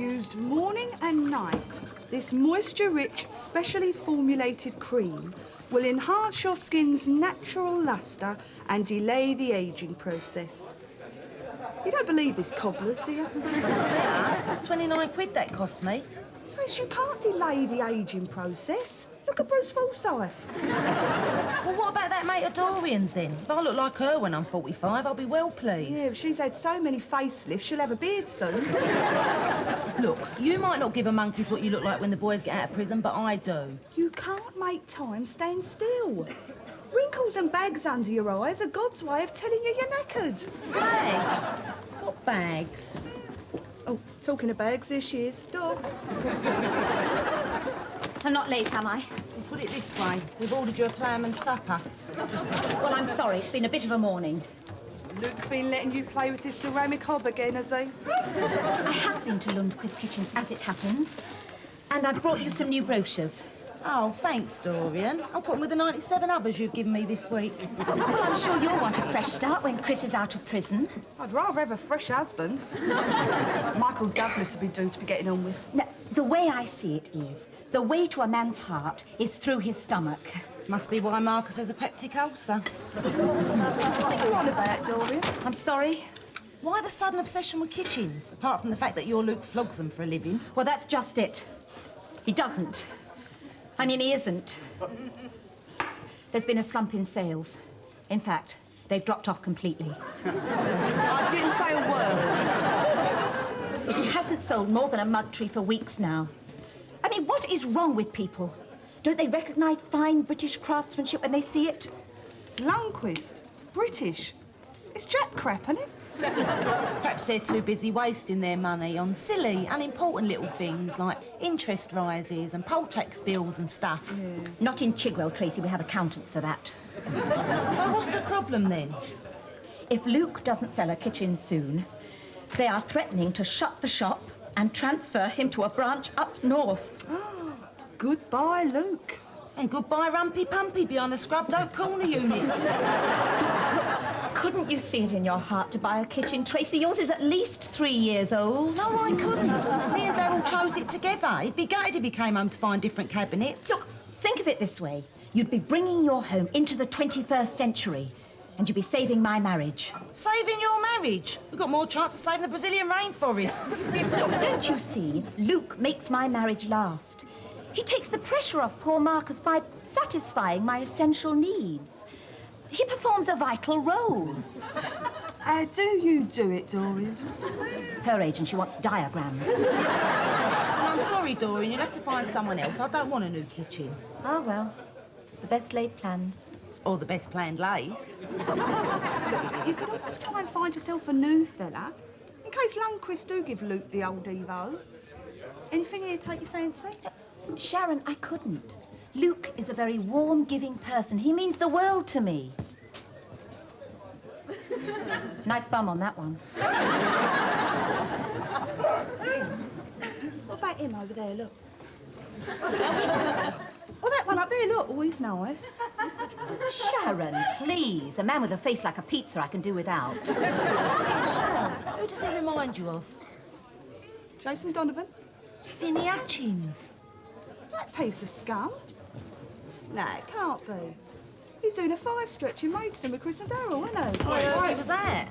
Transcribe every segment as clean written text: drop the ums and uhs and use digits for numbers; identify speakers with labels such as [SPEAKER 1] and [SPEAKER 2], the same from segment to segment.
[SPEAKER 1] Used morning and night, this moisture-rich, specially formulated cream will enhance your skin's natural lustre and delay the ageing process. You don't believe this, cobblers, do you?
[SPEAKER 2] Yeah, 29 quid that cost me.
[SPEAKER 1] Yes, you can't delay the ageing process. Look at Bruce Forsyth.
[SPEAKER 2] Well, what about that mate of Dorian's then? If I look like her when I'm 45, I'll be well pleased.
[SPEAKER 1] Yeah, she's had so many facelifts, she'll have a beard soon.
[SPEAKER 2] Look, you might not give a monkeys what you look like when the boys get out of prison, but I do.
[SPEAKER 1] You can't make time stand still. Wrinkles and bags under your eyes are God's way of telling you you're knackered.
[SPEAKER 2] Bags? What bags?
[SPEAKER 1] Oh, talking of bags, there she is. Dog.
[SPEAKER 3] I'm not late, am I?
[SPEAKER 2] Well, put it this way, we've ordered you a clam and supper.
[SPEAKER 3] Well, I'm sorry. It's been a bit of a morning.
[SPEAKER 1] Luke been letting you play with his ceramic hob again, has he?
[SPEAKER 3] I have been to Lundquist Kitchens, as it happens. And I've brought you some new brochures.
[SPEAKER 2] Oh, thanks, Dorian. I'll put them with the 97 others you've given me this week.
[SPEAKER 3] Well, I'm sure you'll want a fresh start when Chris is out of prison.
[SPEAKER 1] I'd rather have a fresh husband. Michael Douglas would be due to be getting on with.
[SPEAKER 3] Now, the way I see it is, the way to a man's heart is through his stomach.
[SPEAKER 2] Must be why Marcus has a peptic ulcer.
[SPEAKER 1] What are you on about, Dorian?
[SPEAKER 3] I'm sorry.
[SPEAKER 2] Why the sudden obsession with kitchens, apart from the fact that your Luke flogs them for a living?
[SPEAKER 3] Well, that's just it. He doesn't. I mean, he isn't. There's been a slump in sales. In fact, they've dropped off completely.
[SPEAKER 1] I didn't say a word.
[SPEAKER 3] He hasn't sold more than a mug tree for weeks now. I mean, what is wrong with people? Don't they recognise fine British craftsmanship when they see it?
[SPEAKER 1] Lundquist? British? It's jack crap, isn't it?
[SPEAKER 2] Perhaps they're too busy wasting their money on silly, unimportant little things like interest rises and poll tax bills and stuff.
[SPEAKER 1] Yeah.
[SPEAKER 3] Not in Chigwell, Tracy. We have accountants for that.
[SPEAKER 2] So what's the problem then?
[SPEAKER 3] If Luke doesn't sell a kitchen soon, they are threatening to shut the shop and transfer him to a branch up north.
[SPEAKER 1] Goodbye, Luke.
[SPEAKER 2] And goodbye Rumpy Pumpy behind the scrubbed oak corner units.
[SPEAKER 3] Couldn't you see it in your heart to buy a kitchen, Tracy? Yours is at least 3 years old.
[SPEAKER 2] No, I couldn't. Me and Darryl chose it together. He'd be gutted if he came home to find different cabinets.
[SPEAKER 3] Look, think of it this way. You'd be bringing your home into the 21st century, and you'd be saving my marriage.
[SPEAKER 2] Saving your marriage? We've got more chance of saving the Brazilian rainforests.
[SPEAKER 3] Look, don't you see? Luke makes my marriage last. He takes the pressure off poor Marcus by satisfying my essential needs. He performs a vital role.
[SPEAKER 1] How do you do it, Dorian?
[SPEAKER 3] Her agent, she wants diagrams.
[SPEAKER 2] And I'm sorry, Dorian, you'll have to find someone else. I don't want a new kitchen.
[SPEAKER 3] Ah, well, the best laid plans.
[SPEAKER 2] Or the best planned lays.
[SPEAKER 1] You could always try and find yourself a new fella, in case Lundquist do give Luke the old Evo. Anything here take your fancy?
[SPEAKER 3] Sharon, I couldn't. Luke is a very warm, giving person. He means the world to me. Nice bum on that one.
[SPEAKER 1] What about him over there, look? Oh, that one up there, look. Oh, he's nice.
[SPEAKER 3] Sharon, please. A man with a face like a pizza I can do without.
[SPEAKER 2] Who does he remind you of?
[SPEAKER 1] Jason Donovan?
[SPEAKER 2] Vinnie Hutchins.
[SPEAKER 1] That piece of scum? No, it can't be. He's doing a 5 stretch in Maidstone with Chris and Darryl, isn't he?
[SPEAKER 2] I heard he was that.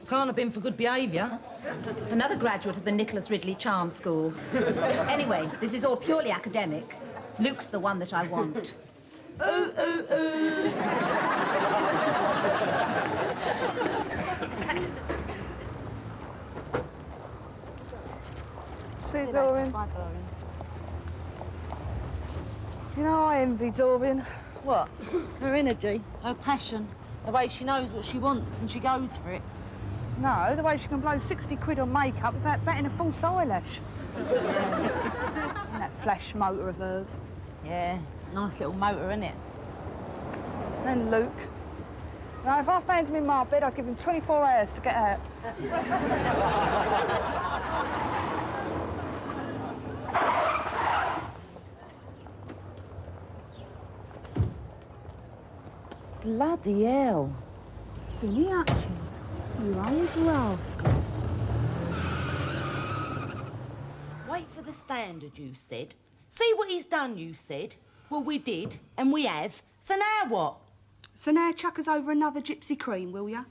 [SPEAKER 2] Can't have been for good behaviour.
[SPEAKER 3] Another graduate of the Nicholas Ridley Charm School. Anyway, this is all purely academic. Luke's the one that I want.
[SPEAKER 2] Ooh, ooh, ooh.
[SPEAKER 4] See you, Dorian.
[SPEAKER 5] Bye, Dorian.
[SPEAKER 4] You know, I envy Dorian.
[SPEAKER 2] What? Her energy, her passion, the way she knows what she wants and she goes for it.
[SPEAKER 1] No, the way she can blow 60 quid on makeup without batting a false eyelash. And that flash motor of hers.
[SPEAKER 2] Yeah, nice little motor, isn't it?
[SPEAKER 1] And Luke. Now, if I found him in my bed, I'd give him 24 hours to get out.
[SPEAKER 2] Bloody hell.
[SPEAKER 1] Vinnie Hutchins, you old rascal.
[SPEAKER 2] the standard, you said. See what he's done, you said. Well, we did, and we have. So now what?
[SPEAKER 1] So now chuck us over another gypsy cream, will ya?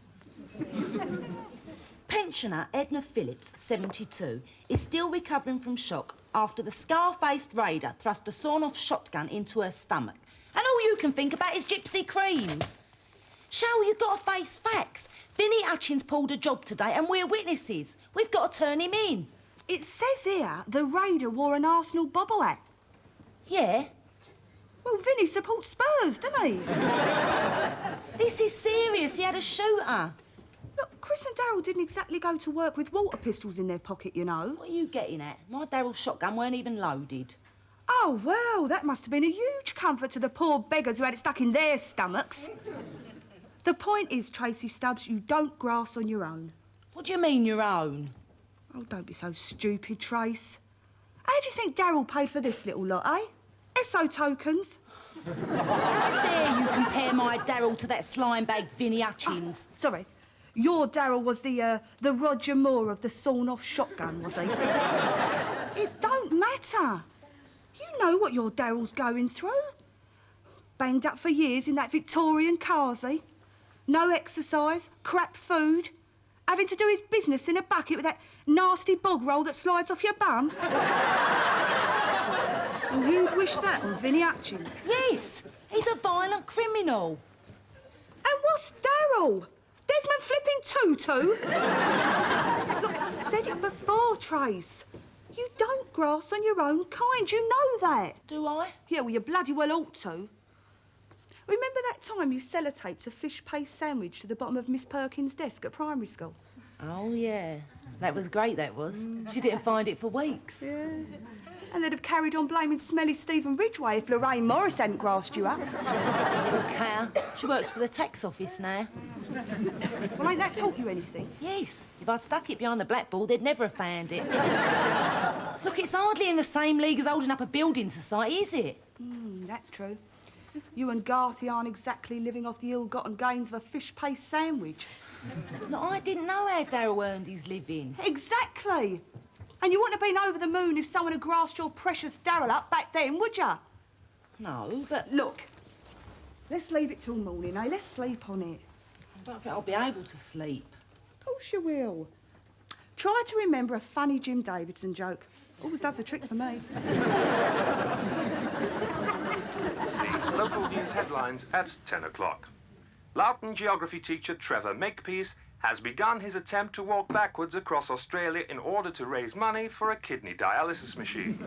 [SPEAKER 2] Pensioner Edna Phillips, 72, is still recovering from shock after the scar-faced raider thrust a sawn-off shotgun into her stomach. And all you can think about is gypsy creams. Shall, you've got to face facts. Vinnie Hutchins pulled a job today and we're witnesses. We've got to turn him in.
[SPEAKER 1] It says here the raider wore an Arsenal bobble hat.
[SPEAKER 2] Yeah?
[SPEAKER 1] Well, Vinnie supports Spurs, doesn't he?
[SPEAKER 2] This is serious. He had a shooter.
[SPEAKER 1] Look, Chris and Daryl didn't exactly go to work with water pistols in their pocket, you know.
[SPEAKER 2] What are you getting at? My Daryl's shotgun weren't even loaded.
[SPEAKER 1] Oh, well, that must have been a huge comfort to the poor beggars who had it stuck in their stomachs. The point is, Tracy Stubbs, you don't grass on your own.
[SPEAKER 2] What do you mean, your own?
[SPEAKER 1] Oh, don't be so stupid, Trace. How do you think Daryl paid for this little lot, eh? SO tokens.
[SPEAKER 2] How dare you compare my Daryl to that slime bag Vinnie Hutchins?
[SPEAKER 1] Sorry, your Daryl was the Roger Moore of the sawn-off shotgun, was he? It don't matter. You know what your Daryl's going through. Banged up for years in that Victorian carsey. No exercise, crap food. Having to do his business in a bucket with that nasty bog roll that slides off your bum. And you'd wish that on Vinnie Hutchins.
[SPEAKER 2] Yes, he's a violent criminal.
[SPEAKER 1] And what's Daryl? Desmond flipping Tutu? Look, I've said it before, Trace. You don't grass on your own kind, you know that.
[SPEAKER 2] Do I?
[SPEAKER 1] Yeah, well, you bloody well ought to. Remember that time you sellotaped a fish paste sandwich to the bottom of Miss Perkins' desk at primary school?
[SPEAKER 2] Oh, yeah. That was great, that was. She didn't find it for weeks.
[SPEAKER 1] Yeah. And they'd have carried on blaming smelly Stephen Ridgway if Lorraine Morris hadn't grassed you up.
[SPEAKER 2] Poor cow. She works for the tax office now.
[SPEAKER 1] Well, ain't that taught you anything?
[SPEAKER 2] Yes. If I'd stuck it behind the blackboard, they'd never have found it. Look, it's hardly in the same league as holding up a building society, is it?
[SPEAKER 1] That's true. You and Garthy aren't exactly living off the ill-gotten gains of a fish paste sandwich.
[SPEAKER 2] Look, I didn't know how Daryl earned his living.
[SPEAKER 1] Exactly. And you wouldn't have been over the moon if someone had grassed your precious Daryl up back then, would you?
[SPEAKER 2] No, but...
[SPEAKER 1] Look, let's leave it till morning, eh? Let's sleep on it.
[SPEAKER 2] I don't think I'll be able to sleep.
[SPEAKER 1] Of course you will. Try to remember a funny Jim Davidson joke. Always does the trick for me.
[SPEAKER 5] The local news headlines at 10 o'clock. Loughton geography teacher Trevor Makepeace has begun his attempt to walk backwards across Australia in order to raise money for a kidney dialysis machine.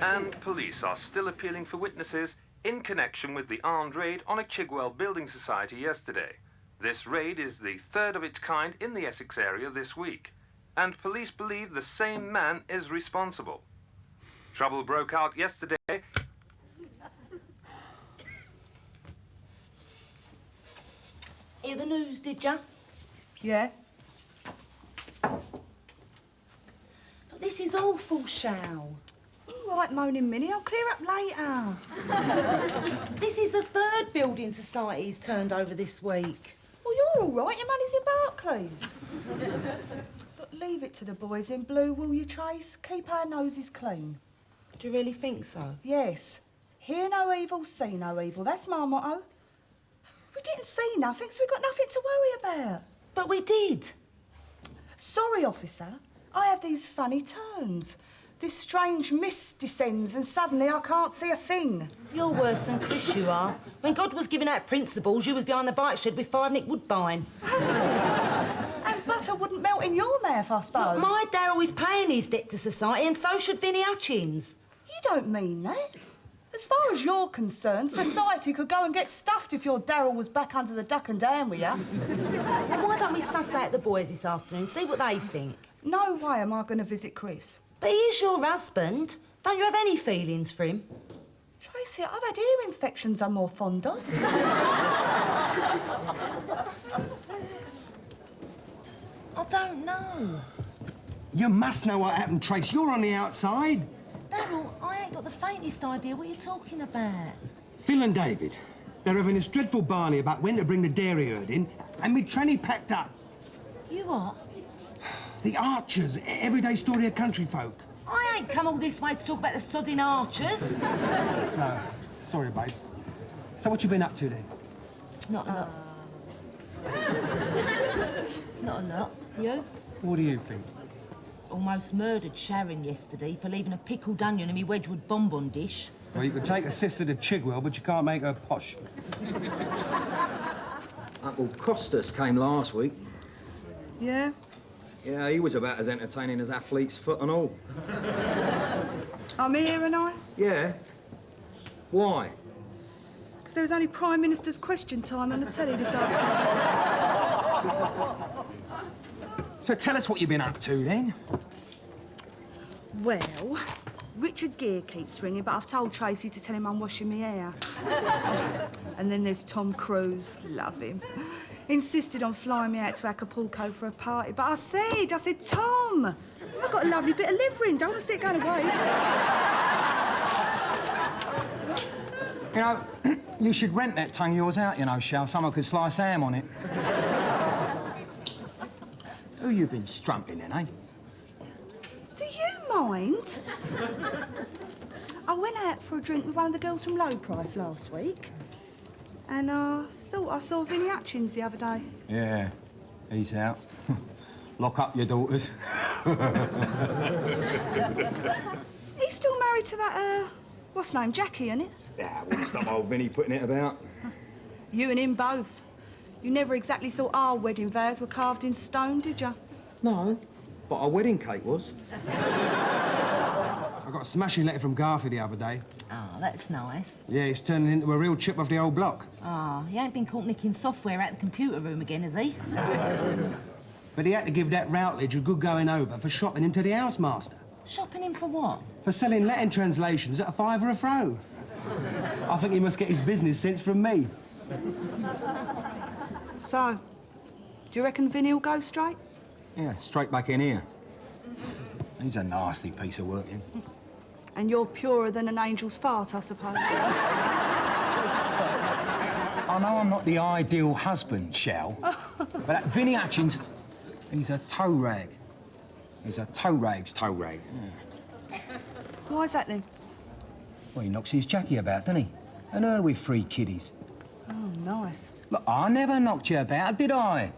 [SPEAKER 5] And police are still appealing for witnesses in connection with the armed raid on a Chigwell building society yesterday. This raid is the third of its kind in the Essex area this week, and police believe the same man is responsible. Trouble broke out yesterday.
[SPEAKER 2] Hear the news, did ya?
[SPEAKER 1] Yeah?
[SPEAKER 2] Look, this is awful, Shal.
[SPEAKER 1] All right, moaning Minnie, I'll clear up later.
[SPEAKER 2] This is the third building society's turned over this week.
[SPEAKER 1] Well, you're all right, your money's in Barclays. But leave it to the boys in blue, will you, Trace? Keep our noses clean.
[SPEAKER 2] Do you really think so?
[SPEAKER 1] Yes. Hear no evil, see no evil. That's my motto. We didn't see nothing, so we've got nothing to worry about.
[SPEAKER 2] But we did.
[SPEAKER 1] Sorry, officer. I have these funny turns. This strange mist descends and suddenly I can't see a thing.
[SPEAKER 2] You're worse than Chris, you are. When God was giving out principles, you was behind the bike shed with 5 Nick Woodbine.
[SPEAKER 1] And butter wouldn't melt in your mouth, I suppose.
[SPEAKER 2] Look, my Daryl is paying his debt to society and so should Vinnie Hutchins.
[SPEAKER 1] You don't mean that. As far as you're concerned, society could go and get stuffed if your Daryl was back under the duck and down with you.
[SPEAKER 2] Well, why don't we suss out the boys this afternoon, see what they think?
[SPEAKER 1] No way am I going to visit Chris.
[SPEAKER 2] But he is your husband. Don't you have any feelings for him?
[SPEAKER 1] Tracy, I've had ear infections I'm more fond of.
[SPEAKER 2] I don't know.
[SPEAKER 6] You must know what happened, Trace. You're on the outside.
[SPEAKER 2] Daryl, I ain't got the faintest idea what you're talking about.
[SPEAKER 6] Phil and David, they're having this dreadful barney about when to bring the dairy herd in, and me tranny packed up.
[SPEAKER 2] You what?
[SPEAKER 6] The Archers, everyday story of country folk.
[SPEAKER 2] I ain't come all this way to talk about the sodding Archers.
[SPEAKER 6] No, sorry, babe. So what you been up to then?
[SPEAKER 2] Not a lot. Not a lot. You?
[SPEAKER 6] What do you think?
[SPEAKER 2] Almost murdered Sharon yesterday for leaving a pickled onion in me Wedgwood bonbon dish.
[SPEAKER 6] Well, you could take a sister to Chigwell, but you can't make her posh.
[SPEAKER 7] Uncle Costas came last week.
[SPEAKER 1] Yeah?
[SPEAKER 7] Yeah, he was about as entertaining as Athlete's Foot and all.
[SPEAKER 1] I'm here, and I?
[SPEAKER 7] Yeah? Why?
[SPEAKER 1] Because there was only Prime Minister's question time on the telly this afternoon.
[SPEAKER 7] So tell us what you've been up to, then.
[SPEAKER 1] Well, Richard Gere keeps ringing, but I've told Tracy to tell him I'm washing my hair. And then there's Tom Cruise, love him. Insisted on flying me out to Acapulco for a party, but I said, Tom, I've got a lovely bit of liver, don't want to see it going to waste.
[SPEAKER 7] You know, you should rent that tongue of yours out, you know, Shell. Someone could slice ham on it. Who you been strumping then, eh?
[SPEAKER 1] Do you mind? I went out for a drink with one of the girls from Low Price last week, and I thought I saw Vinnie Hutchins the other day.
[SPEAKER 7] Yeah, he's out. Lock up your daughters.
[SPEAKER 1] He's still married to that, what's her name, Jackie, isn't it?
[SPEAKER 7] Yeah, wouldn't stop old Vinny putting it about.
[SPEAKER 1] You and him both. You never exactly thought our wedding vows were carved in stone, did you?
[SPEAKER 7] No, but our wedding cake was.
[SPEAKER 6] I got a smashing letter from Garfield the other day.
[SPEAKER 2] Ah, that's nice.
[SPEAKER 6] Yeah, he's turning into a real chip off the old block.
[SPEAKER 2] Ah, he ain't been caught nicking software out the computer room again, has he?
[SPEAKER 6] But he had to give that Routledge a good going over for shopping him to the housemaster.
[SPEAKER 2] Shopping him for what?
[SPEAKER 6] For selling Latin translations at a fiver a throw. I think he must get his business sense from me.
[SPEAKER 1] So, do you reckon Vinnie will go straight?
[SPEAKER 7] Yeah, straight back in here. He's a nasty piece of work, him.
[SPEAKER 1] And you're purer than an angel's fart, I suppose.
[SPEAKER 7] I know I'm not the ideal husband, Shell, but that Vinnie Hutchins, he's a toe rag. He's a toe rag's toe rag. Yeah.
[SPEAKER 1] Why's that then?
[SPEAKER 7] Well, he knocks his Jackie about, doesn't he? And her with 3 kiddies.
[SPEAKER 1] Oh, nice.
[SPEAKER 7] Look, I never knocked you about, did I?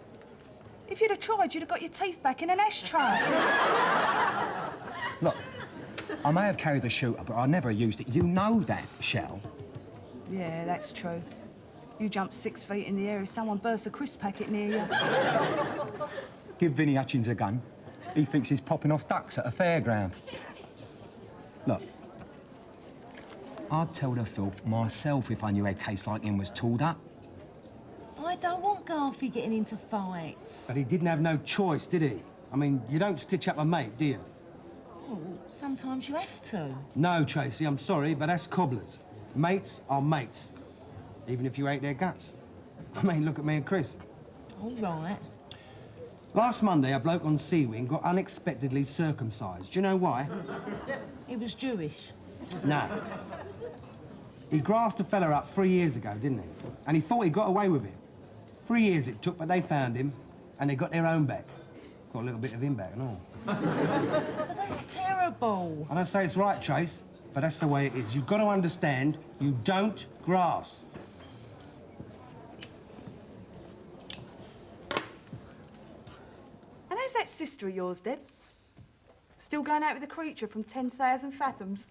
[SPEAKER 1] If you'd have tried, you'd have got your teeth back in an ashtray.
[SPEAKER 7] Look, I may have carried the shooter, but I never used it. You know that, Shell.
[SPEAKER 1] Yeah, that's true. You jump 6 feet in the air if someone bursts a crisp packet near you.
[SPEAKER 7] Give Vinnie Hutchins a gun. He thinks he's popping off ducks at a fairground. Look, I'd tell the filth myself if I knew a case like him was tooled up.
[SPEAKER 2] I don't want Garfy getting into fights.
[SPEAKER 6] But he didn't have no choice, did he? I mean, you don't stitch up a mate, do you?
[SPEAKER 2] Oh, sometimes you have to.
[SPEAKER 6] No, Tracy, I'm sorry, but that's cobblers. Mates are mates, even if you hate their guts. I mean, look at me and Chris.
[SPEAKER 2] All right.
[SPEAKER 6] Last Monday, a bloke on Seawing got unexpectedly circumcised. Do you know why?
[SPEAKER 2] He was Jewish.
[SPEAKER 6] No. He grassed a fella up 3 years ago, didn't he? And he thought he got away with it. 3 years it took, but they found him, and they got their own back. Got a little bit of him back and all.
[SPEAKER 2] But that's terrible.
[SPEAKER 6] I don't say it's right, Trace, but that's the way it is. You've got to understand, you don't grass.
[SPEAKER 1] And how's that sister of yours, Deb? Still going out with a creature from 10,000 fathoms?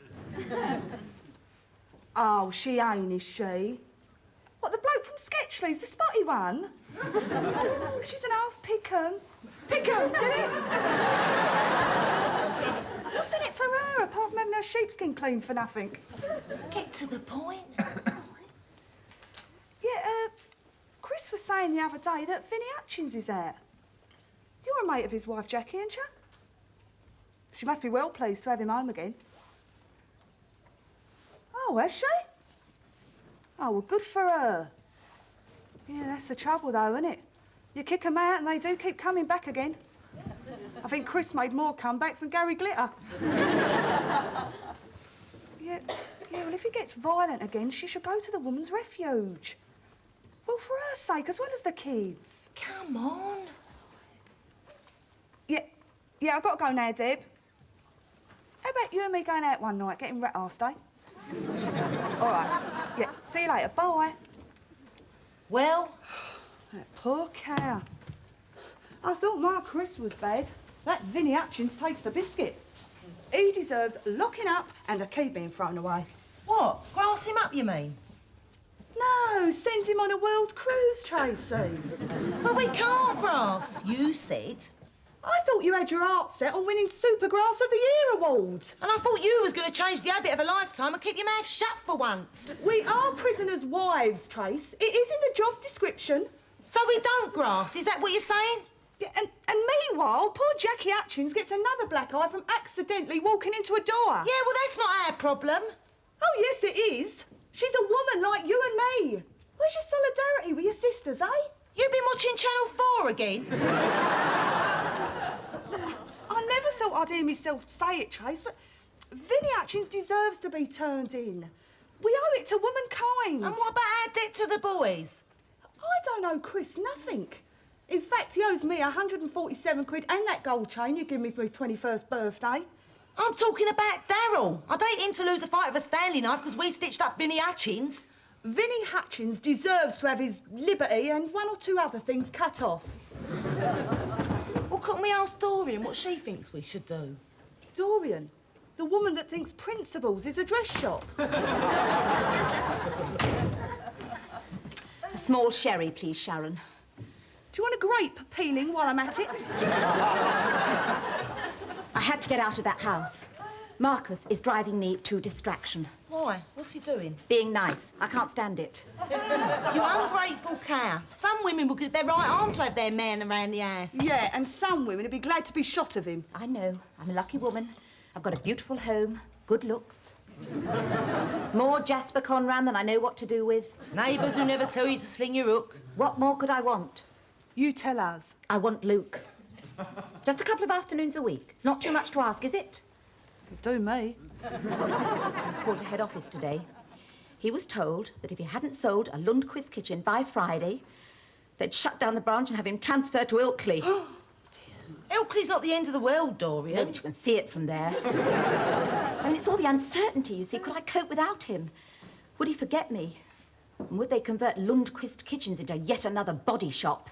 [SPEAKER 1] Oh, she ain't, is she? What, the bloke from Sketchley's, the spotty one? Oh, she's an half Pickham. Pickham, get it? What's in it for her, apart from having her sheepskin cleaned for nothing?
[SPEAKER 2] Get to the point.
[SPEAKER 1] Yeah, Chris was saying the other day that Vinnie Hutchins is out. You're a mate of his wife, Jackie, aren't you? She must be well pleased to have him home again. Oh, has she? Oh, well, good for her. Yeah, that's the trouble, though, isn't it? You kick 'em out and they do keep coming back again. I think Chris made more comebacks than Gary Glitter. Yeah, well, if he gets violent again, she should go to the woman's refuge. Well, for her sake, as well as the kids.
[SPEAKER 2] Come on.
[SPEAKER 1] Yeah, I've got to go now, Deb. How about you and me going out one night, getting rat-arsed, eh? All right. Yeah, see you later. Bye.
[SPEAKER 2] Well,
[SPEAKER 1] That poor cow. I thought my Chris was bad. That Vinnie Hutchins takes the biscuit. He deserves locking up and the key being thrown away.
[SPEAKER 2] what? Grass him up, you mean?
[SPEAKER 1] No, send him on a world cruise, Tracy.
[SPEAKER 2] But we can't grass, you said.
[SPEAKER 1] I thought you had your heart set on winning Supergrass of the Year award.
[SPEAKER 2] And I thought you was going to change the habit of a lifetime and keep your mouth shut for once.
[SPEAKER 1] We are prisoners' wives, Trace. It is in the job description.
[SPEAKER 2] So we don't grass, is that what you're saying?
[SPEAKER 1] Yeah, and meanwhile, poor Jackie Hutchins gets another black eye from accidentally walking into a door.
[SPEAKER 2] Yeah, well, that's not our problem.
[SPEAKER 1] Oh, yes, it is. She's a woman like you and me. Where's your solidarity with your sisters, eh?
[SPEAKER 2] You've been watching Channel 4 again?
[SPEAKER 1] I never thought I'd hear myself say it, Trace, but Vinnie Hutchins deserves to be turned in. We owe it to womankind.
[SPEAKER 2] And what about our debt to the boys?
[SPEAKER 1] I don't owe Chris nothing. In fact, he owes me 147 quid and that gold chain you gave me for his 21st birthday.
[SPEAKER 2] I'm talking about Daryl. I'd hate him to lose a fight with a Stanley knife because we stitched up Vinnie Hutchins.
[SPEAKER 1] Vinnie Hutchins deserves to have his liberty and one or two other things cut off.
[SPEAKER 2] Well, couldn't we ask Dorian what she thinks we should do?
[SPEAKER 1] Dorian, the woman that thinks Principles is a dress shop.
[SPEAKER 3] A small sherry, please, Sharon.
[SPEAKER 1] Do you want a grape peeling while I'm at it?
[SPEAKER 3] I had to get out of that house. Marcus is driving me to distraction.
[SPEAKER 2] Why? What's he doing?
[SPEAKER 3] Being nice. I can't stand it.
[SPEAKER 2] You ungrateful cow. Some women will give their right arm to have their man around the house.
[SPEAKER 1] Yeah, and some women would be glad to be shot of him.
[SPEAKER 3] I know. I'm a lucky woman. I've got a beautiful home, good looks. More Jasper Conran than I know what to do with.
[SPEAKER 2] Neighbours who never tell you to sling your hook.
[SPEAKER 3] What more could I want?
[SPEAKER 1] You tell us.
[SPEAKER 3] I want Luke. Just a couple of afternoons a week. It's not too much to ask, is it?
[SPEAKER 1] Do me.
[SPEAKER 3] He was called to head office today. He was told that if he hadn't sold a Lundquist kitchen by Friday, they'd shut down the branch and have him transferred to Ilkley.
[SPEAKER 2] Ilkley's not the end of the world, Dorian.
[SPEAKER 3] You can see it from there. I mean, it's all the uncertainty, you see. Could I cope without him? Would he forget me? And would they convert Lundquist kitchens into yet another body shop?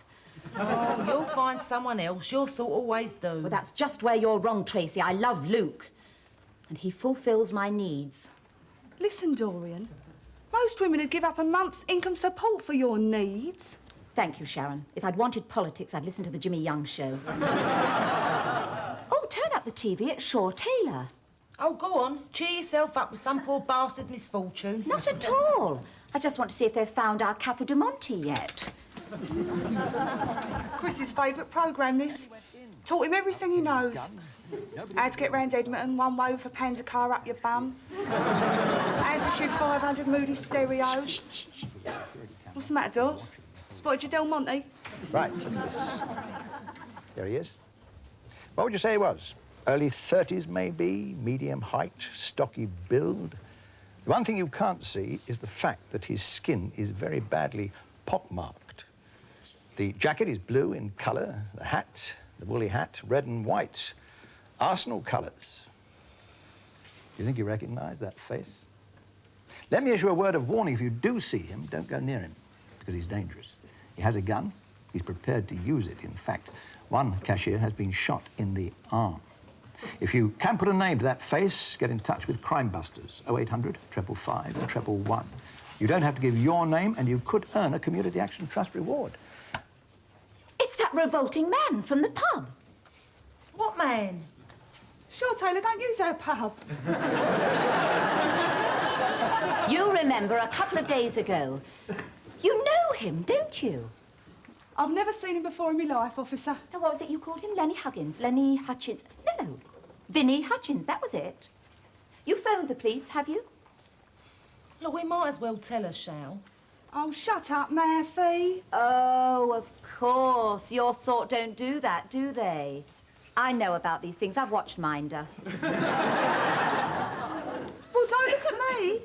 [SPEAKER 2] Oh, you'll find someone else. Your sort always do.
[SPEAKER 3] Well, that's just where you're wrong, Tracy. I love Luke. And he fulfills my needs.
[SPEAKER 1] Listen, Dorian. Most women would give up a month's income support for your needs.
[SPEAKER 3] Thank you, Sharon. If I'd wanted politics, I'd listen to the Jimmy Young show. Oh, turn up the TV at Shaw Taylor.
[SPEAKER 2] Oh, go on. Cheer yourself up with some poor bastard's misfortune.
[SPEAKER 3] Not at all. I just want to see if they've found our Capo di Monte yet.
[SPEAKER 1] Chris's favourite programme, this. Taught him everything he knows. How to get round Edmonton one way with a Panda car up your bum. How to shoot 500 Moody stereos. What's the matter, Dor? Spotted your Del Monte?
[SPEAKER 8] Right. Yes. There he is. What would you say he was? Early 30s, maybe? Medium height? Stocky build? The one thing you can't see is the fact that his skin is very badly pockmarked. The jacket is blue in colour, the hat, the woolly hat, red and white. Arsenal colours. Do you think you recognise that face? Let me issue a word of warning. If you do see him, don't go near him, because he's dangerous. He has a gun. He's prepared to use it. In fact, one cashier has been shot in the arm. If you can put a name to that face, get in touch with Crime Busters, 0800 555 111. You don't have to give your name, and you could earn a Community Action Trust reward.
[SPEAKER 3] It's that revolting man from the pub.
[SPEAKER 2] What man?
[SPEAKER 1] Sure, Taylor, don't use our pub.
[SPEAKER 3] You remember a couple of days ago. You know him, don't you?
[SPEAKER 1] I've never seen him before in my life, officer.
[SPEAKER 3] Now, what was it you called him? Lenny Huggins? Lenny Hutchins? No, Vinnie Hutchins, that was it. You phoned the police, have you?
[SPEAKER 2] Look, we might as well tell her, shall?
[SPEAKER 1] Oh, shut up, Murphy.
[SPEAKER 3] Oh, of course. Your sort don't do that, do they? I know about these things. I've watched Minder.
[SPEAKER 1] Well, don't look at me.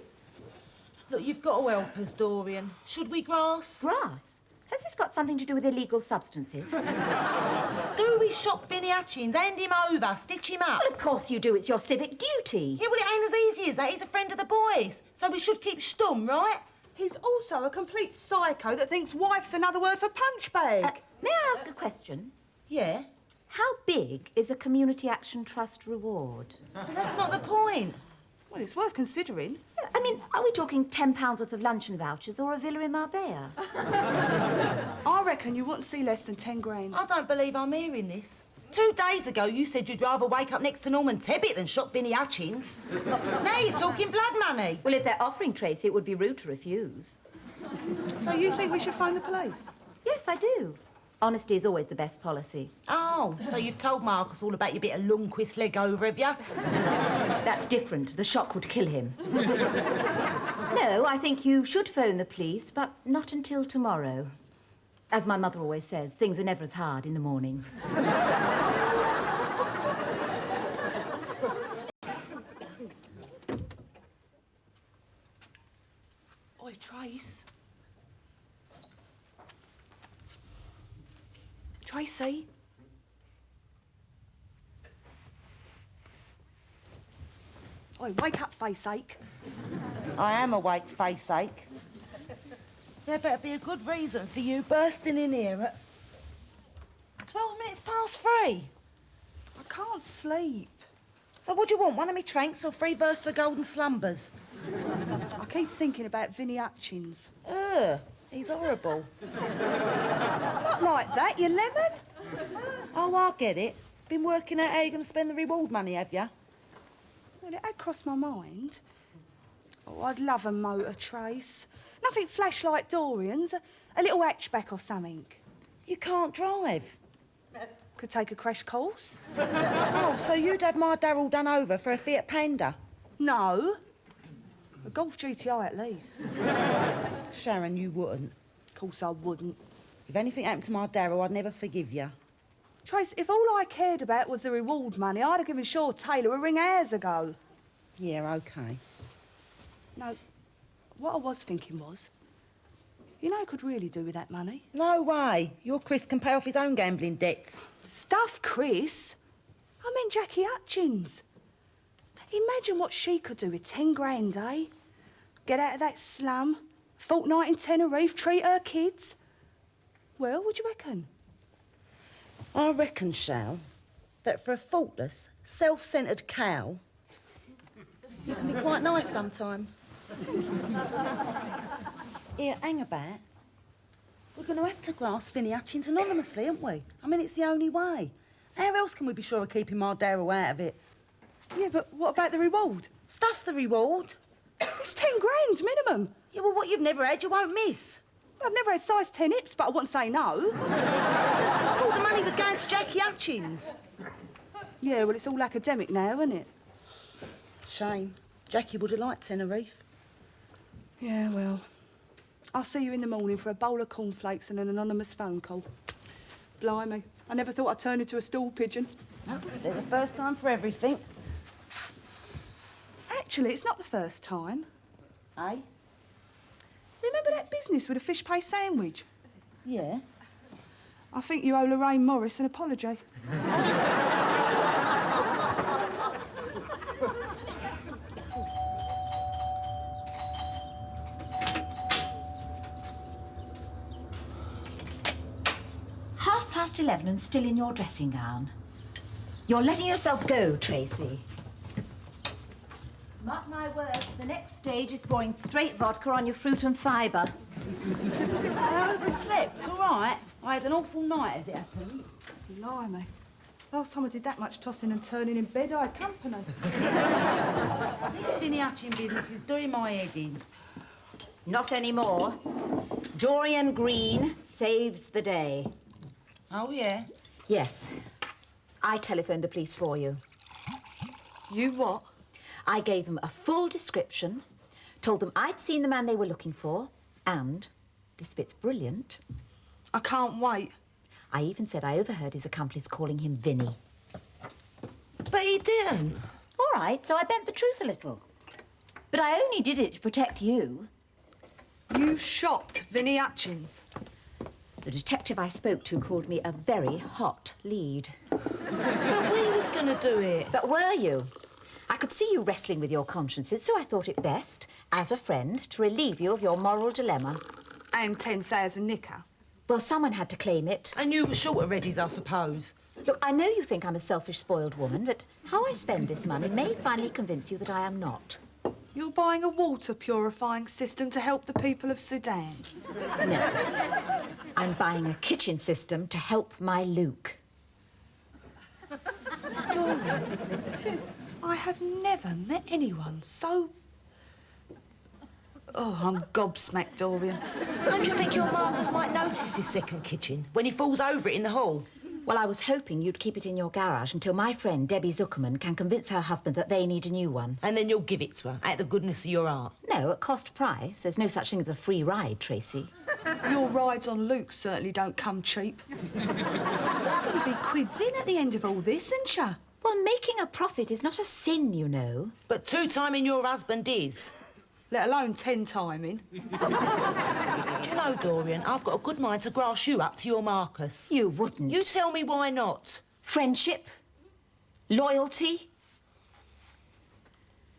[SPEAKER 2] Look, you've got to help us, Dorian. Should we grass?
[SPEAKER 3] Grass? Has this got something to do with illegal substances?
[SPEAKER 2] Do we shop Vinnie Hutchins, hand him over, stitch him up?
[SPEAKER 3] Well, of course you do. It's your civic duty.
[SPEAKER 2] Yeah, well, it ain't as easy as that. He's a friend of the boys. So we should keep stum, right?
[SPEAKER 1] He's also a complete psycho that thinks wife's another word for punch bag.
[SPEAKER 3] May I ask a question?
[SPEAKER 2] Yeah.
[SPEAKER 3] How big is a Community Action Trust reward?
[SPEAKER 2] Well, that's not the point.
[SPEAKER 1] Well, it's worth considering.
[SPEAKER 3] I mean, are we talking £10 worth of luncheon vouchers or a villa in Marbella?
[SPEAKER 1] I reckon you wouldn't see less than 10 grand.
[SPEAKER 2] I don't believe I'm hearing this. 2 days ago, you said you'd rather wake up next to Norman Tebbit than shop Vinnie Hutchins. Now you're talking blood money.
[SPEAKER 3] Well, if they're offering Tracy, it would be rude to refuse.
[SPEAKER 1] So you think we should phone the police?
[SPEAKER 3] Yes, I do. Honesty is always the best policy.
[SPEAKER 2] Oh, so you've told Marcus all about your bit of Lundquist leg over, have you?
[SPEAKER 3] That's different. The shock would kill him. No, I think you should phone the police, but not until tomorrow. As my mother always says, things are never as hard in the morning.
[SPEAKER 1] Oi, Trace. Tracy? Oi, wake up, face ache.
[SPEAKER 2] I am awake, face ache. There better be a good reason for you bursting in here at 12 minutes past 3.
[SPEAKER 1] I can't sleep.
[SPEAKER 2] So what do you want, one of me tranks or 3 verses of Golden Slumbers?
[SPEAKER 1] I keep thinking about Vinnie Hutchins.
[SPEAKER 2] Ugh, he's horrible.
[SPEAKER 1] Not like that, you lemon.
[SPEAKER 2] Oh, I get it. Been working out how you're going to spend the reward money, have you?
[SPEAKER 1] Well, it had crossed my mind. Oh, I'd love a motor, Trace. Nothing flash like Dorian's. A little hatchback or something.
[SPEAKER 2] You can't drive.
[SPEAKER 1] Could take a crash course.
[SPEAKER 2] Oh, so you'd have my Darryl done over for a Fiat Panda?
[SPEAKER 1] No. A Golf GTI at least.
[SPEAKER 2] Sharon, you wouldn't.
[SPEAKER 1] Of course I wouldn't.
[SPEAKER 2] If anything happened to my Darryl, I'd never forgive you.
[SPEAKER 1] Trace, if all I cared about was the reward money, I'd have given Shaw Taylor a ring hours ago.
[SPEAKER 2] Yeah, OK.
[SPEAKER 1] No, what I was thinking was, you know I could really do with that money.
[SPEAKER 2] No way. Your Chris can pay off his own gambling debts.
[SPEAKER 1] Stuff, Chris. I meant Jackie Hutchins. Imagine what she could do with 10 grand, eh? Get out of that slum, fortnight in Tenerife, treat her kids. Well, what do you reckon?
[SPEAKER 2] I reckon, Shal, that for a faultless, self-centred cow, you can be quite nice sometimes. Here, hang about. We're going to have to grasp Vinnie Hutchins anonymously, aren't we? I mean, it's the only way. How else can we be sure of keeping my Darryl out of it?
[SPEAKER 1] Yeah, but what about the reward?
[SPEAKER 2] Stuff the reward.
[SPEAKER 1] It's 10 grand minimum.
[SPEAKER 2] Yeah, well, what you've never had, you won't miss.
[SPEAKER 1] I've never had size 10 hips, but I wouldn't say no.
[SPEAKER 2] I thought the money was going to Jackie Hutchins.
[SPEAKER 1] Yeah, well, it's all academic now, isn't it?
[SPEAKER 2] Shame. Jackie would have liked Tenerife.
[SPEAKER 1] Yeah, well, I'll see you in the morning for a bowl of cornflakes and an anonymous phone call. Blimey, I never thought I'd turn into a stool pigeon.
[SPEAKER 2] No, there's a first time for everything.
[SPEAKER 1] Actually, it's not the first time.
[SPEAKER 2] Eh?
[SPEAKER 1] Remember that business with a fish paste sandwich?
[SPEAKER 2] Yeah.
[SPEAKER 1] I think you owe Lorraine Morris an apology.
[SPEAKER 3] Past 11 and still in your dressing gown. You're letting yourself go, Tracy. Mark my words, the next stage is pouring straight vodka on your fruit and fibre.
[SPEAKER 2] I overslept, all right. I had an awful night, as it happens.
[SPEAKER 1] Blimey. Last time I did that much tossing and turning in bed, I had company.
[SPEAKER 2] This Vinnie Hutchins business is doing my head in.
[SPEAKER 3] Not anymore. Dorian Green saves the day.
[SPEAKER 2] Oh, yeah?
[SPEAKER 3] Yes. I telephoned the police for you.
[SPEAKER 1] You what?
[SPEAKER 3] I gave them a full description, told them I'd seen the man they were looking for, and, this bit's brilliant,
[SPEAKER 1] I can't wait.
[SPEAKER 3] I even said I overheard his accomplice calling him Vinnie.
[SPEAKER 2] But he didn't.
[SPEAKER 3] All right, so I bent the truth a little. But I only did it to protect you.
[SPEAKER 1] You shopped Vinnie Hutchins.
[SPEAKER 3] The detective I spoke to called me a very hot lead.
[SPEAKER 2] But we was going to do it.
[SPEAKER 3] But were you? I could see you wrestling with your consciences, so I thought it best, as a friend, to relieve you of your moral dilemma.
[SPEAKER 1] And 10,000 nicker.
[SPEAKER 3] Well, someone had to claim it.
[SPEAKER 2] And you were short of readies, I suppose.
[SPEAKER 3] Look, I know you think I'm a selfish, spoiled woman, but how I spend this money may finally convince you that I am not.
[SPEAKER 1] You're buying a water purifying system to help the people of Sudan.
[SPEAKER 3] No. I'm buying a kitchen system to help my Luke.
[SPEAKER 1] Dorian, I have never met anyone so... Oh, I'm gobsmacked, Dorian.
[SPEAKER 2] Don't you think your Marcus might notice his second kitchen when he falls over it in the hall?
[SPEAKER 3] Well, I was hoping you'd keep it in your garage until my friend Debbie Zuckerman can convince her husband that they need a new one.
[SPEAKER 2] And then you'll give it to her, out of the goodness of your heart.
[SPEAKER 3] No, at cost price. There's no such thing as a free ride, Tracy.
[SPEAKER 1] Your rides on Luke certainly don't come cheap. You'll be quids in at the end of all this, ain't ya?
[SPEAKER 3] Well, making a profit is not a sin, you know.
[SPEAKER 2] But 2-timing your husband is.
[SPEAKER 1] Let alone 10-timing.
[SPEAKER 2] Do you know, Dorian, I've got a good mind to grass you up to your Marcus.
[SPEAKER 3] You wouldn't.
[SPEAKER 2] You tell me why not.
[SPEAKER 3] Friendship? Loyalty?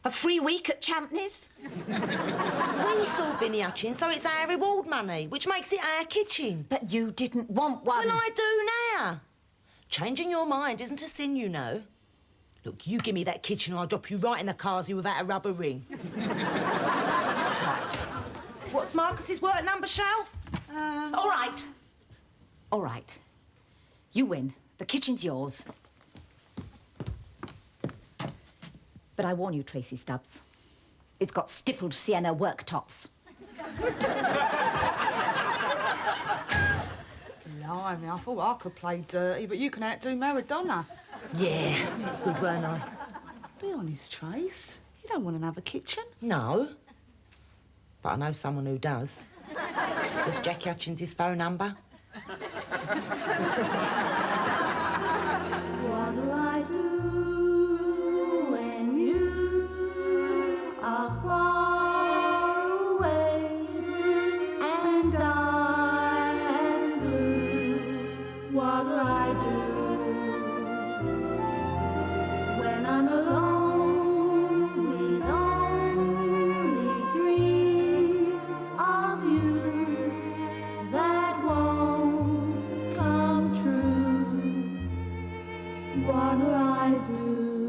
[SPEAKER 3] A free week at Champneys?
[SPEAKER 2] We saw Vinnie Hutchins, so it's our reward money, which makes it our kitchen.
[SPEAKER 3] But you didn't want one.
[SPEAKER 2] Well, I do now. Changing your mind isn't a sin, you know. Look, you give me that kitchen and I'll drop you right in the carsy without a rubber ring. Right. What's Marcus's work number, Shal?
[SPEAKER 3] All right. All right. You win. The kitchen's yours. But I warn you, Tracy Stubbs. It's got stippled sienna worktops.
[SPEAKER 1] Blimey, I thought I could play dirty, but you can outdo Maradona.
[SPEAKER 2] Yeah, good, weren't I?
[SPEAKER 1] Be honest, Trace. You don't want another kitchen.
[SPEAKER 2] No. But I know someone who does. What's Jackie Hutchins' phone number?
[SPEAKER 9] What'll I do when you are far away and I am blue? What'll I do when I'm alone with only dreams of you that won't come true? What'll I do?